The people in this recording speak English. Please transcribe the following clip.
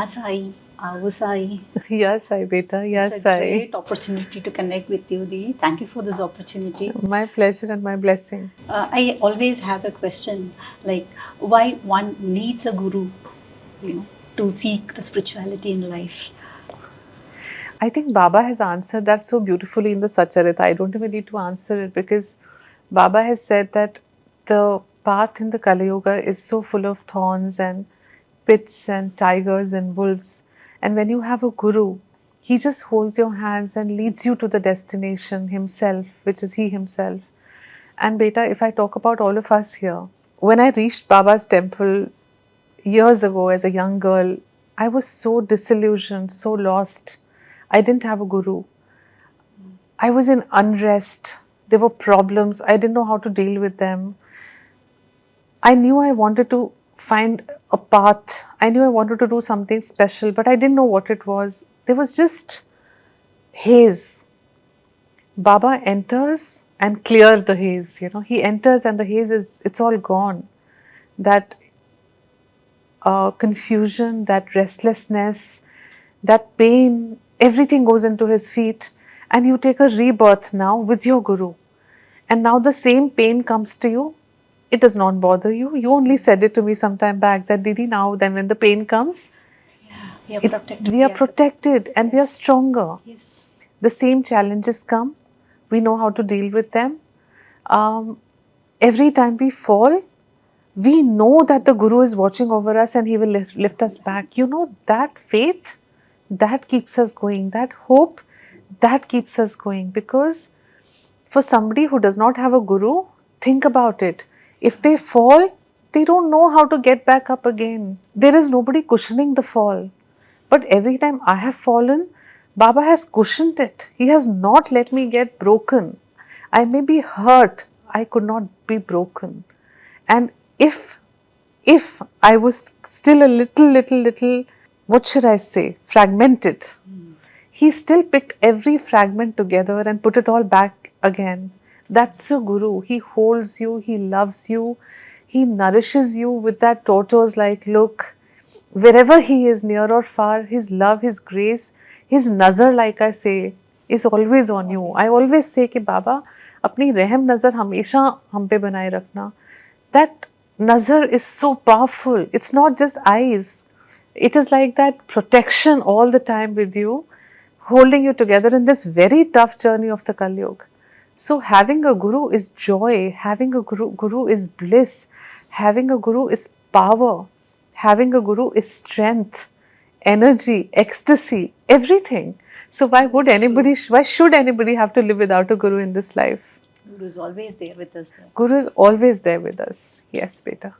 Yeah, Sai. Sai. Yes, Sai beta. Yes, It's a Sai. great opportunity to connect with you, Dee. Thank you for this opportunity. My pleasure and my blessing. I always have a question like why one needs a guru, to seek the spirituality in life. I think Baba has answered that so beautifully in the Satcharita. I don't even need to answer it because Baba has said that the path in the Kali Yuga is so full of thorns and pits and tigers and wolves. And when you have a guru, he just holds your hands and leads you to the destination himself, which is he himself. And beta, if I talk about all of us here, when I reached Baba's temple years ago as a young girl, I was so disillusioned, so lost. I didn't have a guru. I was in unrest. There were problems. I didn't know how to deal with them. I knew I wanted to find a path. I knew I wanted to do something special, but I didn't know what it was. There was just haze. Baba enters and clears the haze. He enters and the haze it's all gone. That confusion, that restlessness, that pain, everything goes into his feet, and you take a rebirth now with your guru. And now the same pain comes to you. It does not bother you. You only said it to me some time back that Didi, now then when the pain comes, We are protected. we are protected and we are stronger. Yes. The same challenges come. We know how to deal with them. Every time we fall, we know that the Guru is watching over us and he will lift us back. That faith, that keeps us going. That hope, that keeps us going. Because for somebody who does not have a Guru, think about it. If they fall, they don't know how to get back up again. There is nobody cushioning the fall. But every time I have fallen, Baba has cushioned it. He has not let me get broken. I may be hurt, I could not be broken. And if I was still a little, what should I say, fragmented, he still picked every fragment together and put it all back again. That's a guru. He holds you, he loves you, he nourishes you with that tortoise like look. Wherever he is, near or far, his love, his grace, his nazar, like I say, is always on you. I always say कि बाबा अपनी रहम नज़र हमेशा हम पे बनाए रखना. That nazar is so powerful. It's not just eyes. It is like that protection all the time with you, holding you together in this very tough journey of the Kali Yuga. So having a guru is joy, having a guru is bliss, having a guru is power, having a guru is strength, energy, ecstasy, everything. So why should anybody have to live without a guru in this life? Guru is always there with us. Guru is always there with us. Yes, beta.